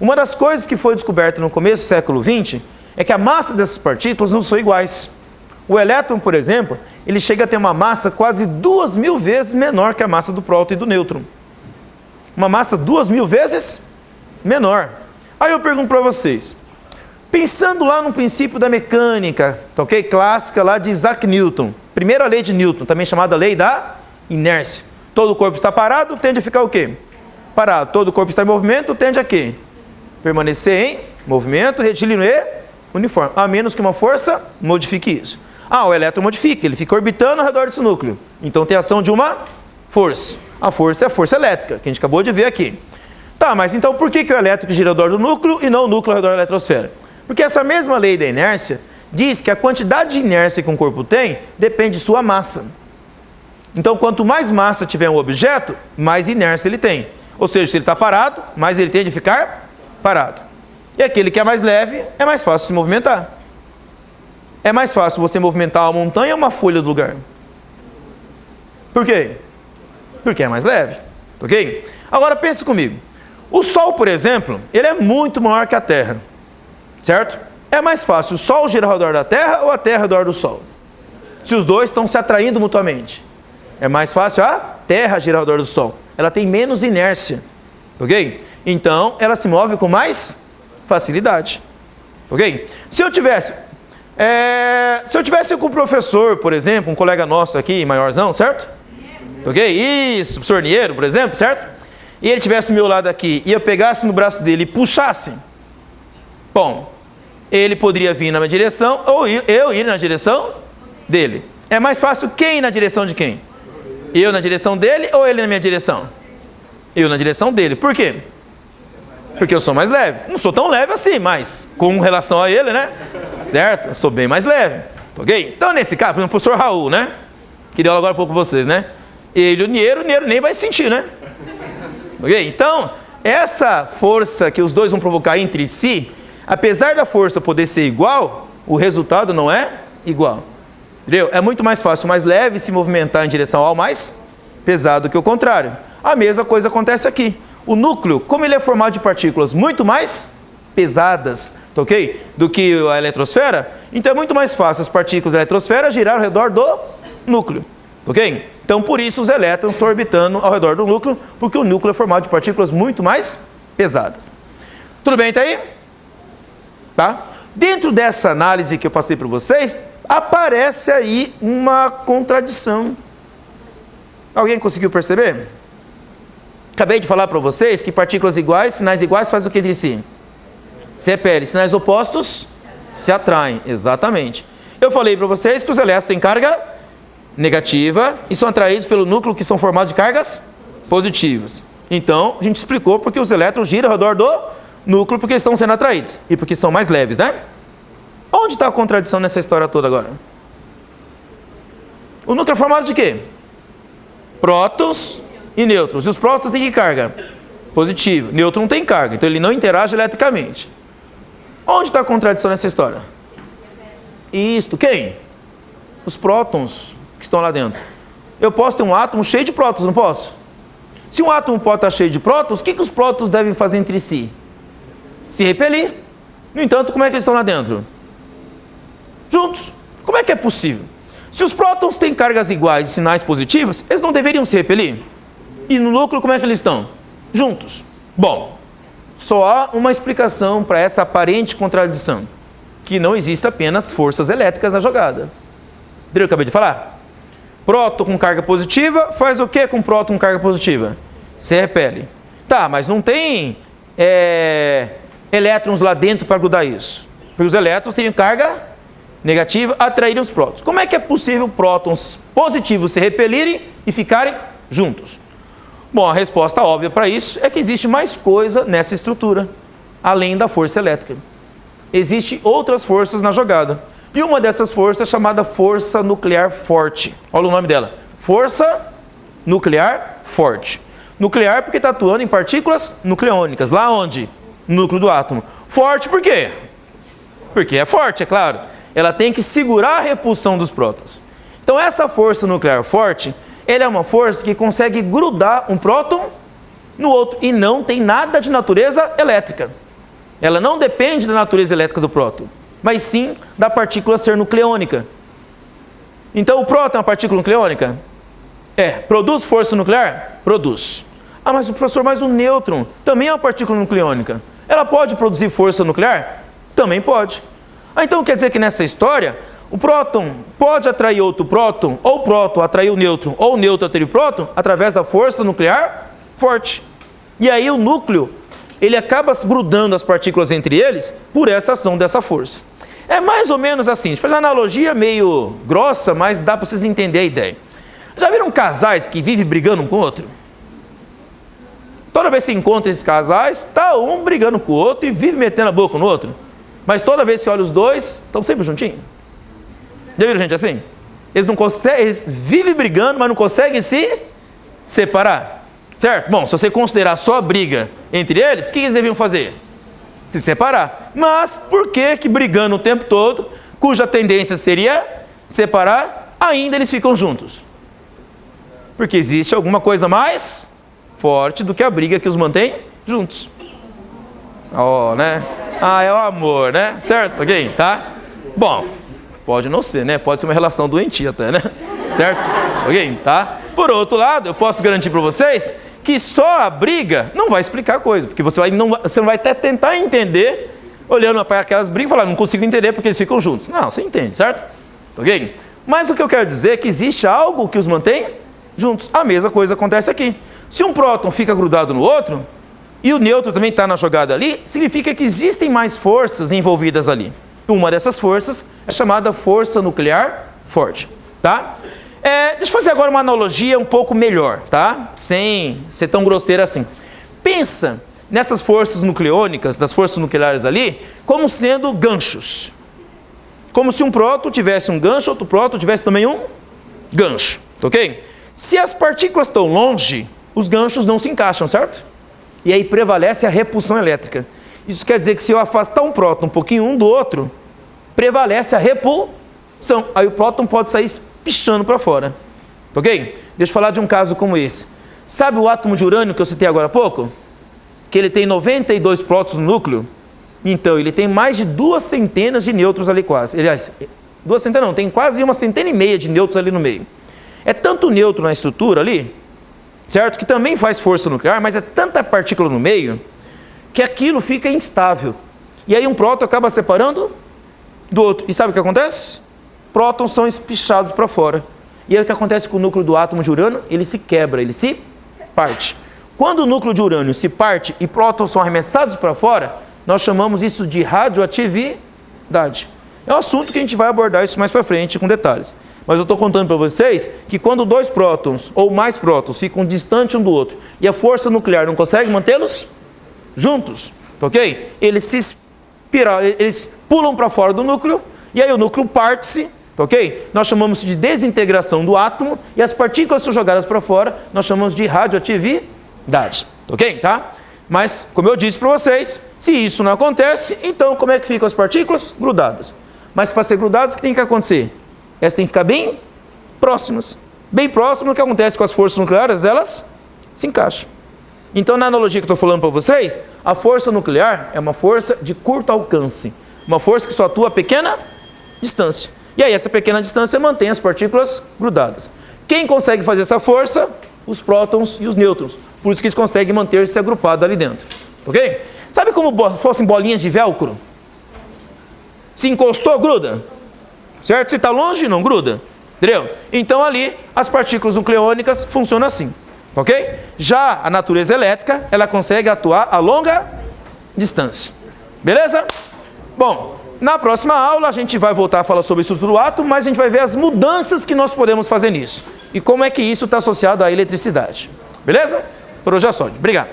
Uma das coisas que foi descoberta no começo do século XX é que a massa dessas partículas não são iguais. O elétron, por exemplo, ele chega a ter uma massa quase 2.000 vezes menor que a massa do próton e do nêutron. Uma massa 2.000 vezes menor. Aí eu pergunto para vocês, pensando lá no princípio da mecânica, ok? Clássica lá de Isaac Newton, primeira lei de Newton, também chamada lei da inércia. Todo corpo está parado, tende a ficar o quê? Parado. Todo corpo está em movimento, tende a quê? Permanecer em movimento, retilíneo e uniforme, a menos que uma força modifique isso. O elétron modifica, ele fica orbitando ao redor desse núcleo. Então tem ação de uma força. A força é a força elétrica, que a gente acabou de ver aqui. Tá, mas então por que o elétron gira ao redor do núcleo e não o núcleo ao redor da eletrosfera? Porque essa mesma lei da inércia diz que a quantidade de inércia que um corpo tem depende de sua massa. Então quanto mais massa tiver um objeto, mais inércia ele tem. Ou seja, se ele está parado, mais ele tende a ficar parado. E aquele que é mais leve, é mais fácil se movimentar. É mais fácil você movimentar uma montanha ou uma folha do lugar. Por quê? Porque é mais leve, ok? Agora pense comigo. O Sol, por exemplo, ele é muito maior que a Terra, certo? É mais fácil o Sol girar ao redor da Terra ou a Terra ao redor do Sol? Se os dois estão se atraindo mutuamente. É mais fácil a Terra girar ao redor do Sol. Ela tem menos inércia, ok? Então, ela se move com mais facilidade, ok? Se eu tivesse com um professor, por exemplo, um colega nosso aqui, maiorzão, certo? Ok? Isso, professor Niero, por exemplo, certo? E ele estivesse do meu lado aqui e eu pegasse no braço dele e puxasse, bom, ele poderia vir na minha direção ou eu ir na direção dele. É mais fácil quem ir na direção de quem? Eu na direção dele ou ele na minha direção? Eu na direção dele. Por quê? Porque eu sou mais leve. Não sou tão leve assim, mas com relação a ele, né? Certo? Eu sou bem mais leve. Ok? Então, nesse caso, por exemplo, o professor Raul, né? Que deu aula agora há pouco para vocês, né? Ele, o Niero nem vai sentir, né? Ok? Então, essa força que os dois vão provocar entre si, apesar da força poder ser igual, o resultado não é igual. Entendeu? É muito mais fácil o mais leve se movimentar em direção ao mais pesado que o contrário. A mesma coisa acontece aqui. O núcleo, como ele é formado de partículas muito mais pesadas, ok? Do que a eletrosfera, então é muito mais fácil as partículas da eletrosfera girar ao redor do núcleo, ok? Então por isso os elétrons estão orbitando ao redor do núcleo, porque o núcleo é formado de partículas muito mais pesadas. Tudo bem, tá aí? Tá? Dentro dessa análise que eu passei para vocês, aparece aí uma contradição. Alguém conseguiu perceber? Acabei de falar para vocês que partículas iguais, sinais iguais fazem o que entre si? Se repelem. Sinais opostos se atraem. Exatamente. Eu falei para vocês que os elétrons têm carga negativa e são atraídos pelo núcleo que são formados de cargas positivas. Então, a gente explicou porque os elétrons giram ao redor do núcleo porque eles estão sendo atraídos e porque são mais leves, né? Onde está a contradição nessa história toda agora? O núcleo é formado de quê? Prótons e nêutrons. E os prótons têm que carga? Positiva. Nêutron não tem carga, então ele não interage eletricamente. Onde está a contradição nessa história? Isto, quem? Os prótons que estão lá dentro. Eu posso ter um átomo cheio de prótons, não posso? Se um átomo pode estar cheio de prótons, o que os prótons devem fazer entre si? Se repelir. No entanto, como é que eles estão lá dentro? Juntos. Como é que é possível? Se os prótons têm cargas iguais e sinais positivos, eles não deveriam se repelir? E no núcleo, como é que eles estão? Juntos. Bom, só há uma explicação para essa aparente contradição, que não existe apenas forças elétricas na jogada. Entendeu o que eu acabei de falar? Próton com carga positiva faz o que com próton com carga positiva? Se repele. Tá, mas não tem elétrons lá dentro para grudar isso. Porque os elétrons teriam carga negativa, atraírem os prótons. Como é que é possível prótons positivos se repelirem e ficarem juntos? Bom, a resposta óbvia para isso é que existe mais coisa nessa estrutura, além da força elétrica. Existem outras forças na jogada. E uma dessas forças é chamada força nuclear forte. Olha o nome dela. Força nuclear forte. Nuclear porque está atuando em partículas nucleônicas. Lá onde? No núcleo do átomo. Forte por quê? Porque é forte, é claro. Ela tem que segurar a repulsão dos prótons. Então essa força nuclear forte, ela é uma força que consegue grudar um próton no outro e não tem nada de natureza elétrica. Ela não depende da natureza elétrica do próton, mas sim da partícula ser nucleônica. Então o próton é uma partícula nucleônica? Produz força nuclear? Produz. Ah, mas professor, mas o nêutron também é uma partícula nucleônica. Ela pode produzir força nuclear? Também pode. Ah, então quer dizer que nessa história, o próton pode atrair outro próton, ou o próton atrair o nêutron, ou o nêutron atrair o próton, através da força nuclear forte. E aí o núcleo, ele acaba grudando as partículas entre eles por essa ação dessa força. É mais ou menos assim, a gente faz uma analogia meio grossa, mas dá para vocês entenderem a ideia. Já viram casais que vivem brigando um com o outro? Toda vez que se encontra esses casais, está um brigando com o outro e vive metendo a boca no outro. Mas toda vez que olha os dois, estão sempre juntinhos. Já viram gente assim? Eles não conseguem, eles vivem brigando, mas não conseguem se separar. Certo? Bom, se você considerar só a briga entre eles, o que eles deviam fazer? Se separar. Mas por que brigando o tempo todo, cuja tendência seria separar, ainda eles ficam juntos? Porque existe alguma coisa mais forte do que a briga que os mantém juntos. Né? É o amor, né? Certo? Ok? Tá? Bom, pode não ser, né? Pode ser uma relação doentia até, né? Certo? Ok? Tá? Por outro lado, eu posso garantir para vocês que só a briga não vai explicar a coisa, porque você não vai até tentar entender, olhando para aquelas brigas e falar, não consigo entender porque eles ficam juntos. Não, você entende, certo? Ok? Mas o que eu quero dizer é que existe algo que os mantém juntos. A mesma coisa acontece aqui. Se um próton fica grudado no outro, e o nêutron também está na jogada ali, significa que existem mais forças envolvidas ali. Uma dessas forças é chamada força nuclear forte, tá? Deixa eu fazer agora uma analogia um pouco melhor, tá? Sem ser tão grosseira assim. Pensa nessas forças nucleônicas, das forças nucleares ali, como sendo ganchos. Como se um próton tivesse um gancho, outro próton tivesse também um gancho, ok? Se as partículas estão longe, os ganchos não se encaixam, certo? E aí prevalece a repulsão elétrica. Isso quer dizer que se eu afastar um próton um pouquinho um do outro, prevalece a repulsão. Aí o próton pode sair pichando para fora. Ok? Deixa eu falar de um caso como esse. Sabe o átomo de urânio que eu citei agora há pouco? Que ele tem 92 prótons no núcleo? Então, ele tem mais de 2 centenas de nêutrons ali quase. Aliás, 2 centenas não, tem quase 1,5 centena de nêutrons ali no meio. É tanto nêutron na estrutura ali, certo? Que também faz força nuclear, mas é tanta partícula no meio que aquilo fica instável. E aí um próton acaba separando do outro. E sabe o que acontece? Prótons são espichados para fora. E aí o que acontece com o núcleo do átomo de urânio? Ele se quebra, ele se parte. Quando o núcleo de urânio se parte e prótons são arremessados para fora, nós chamamos isso de radioatividade. É um assunto que a gente vai abordar isso mais para frente com detalhes. Mas eu estou contando para vocês que quando 2 prótons ou mais prótons ficam distantes um do outro e a força nuclear não consegue mantê-los juntos, ok? Eles pulam para fora do núcleo e aí o núcleo parte-se, ok? Nós chamamos isso de desintegração do átomo e as partículas são jogadas para fora, nós chamamos de radioatividade, ok? Tá? Mas, como eu disse para vocês, se isso não acontece, então como é que ficam as partículas? Grudadas. Mas para ser grudadas, o que tem que acontecer? Elas têm que ficar bem próximas. Bem próximas, o que acontece com as forças nucleares, elas se encaixam. Então, na analogia que eu estou falando para vocês, a força nuclear é uma força de curto alcance. Uma força que só atua a pequena distância. E aí, essa pequena distância mantém as partículas grudadas. Quem consegue fazer essa força? Os prótons e os nêutrons. Por isso que eles conseguem manter-se agrupados ali dentro. Ok? Sabe como fossem bolinhas de velcro? Se encostou, gruda. Certo? Se está longe, não gruda. Entendeu? Então ali, as partículas nucleônicas funcionam assim. Ok? Já a natureza elétrica, ela consegue atuar a longa distância. Beleza? Bom, na próxima aula a gente vai voltar a falar sobre a estrutura do átomo, mas a gente vai ver as mudanças que nós podemos fazer nisso. E como é que isso está associado à eletricidade. Beleza? Por hoje é só. Obrigado.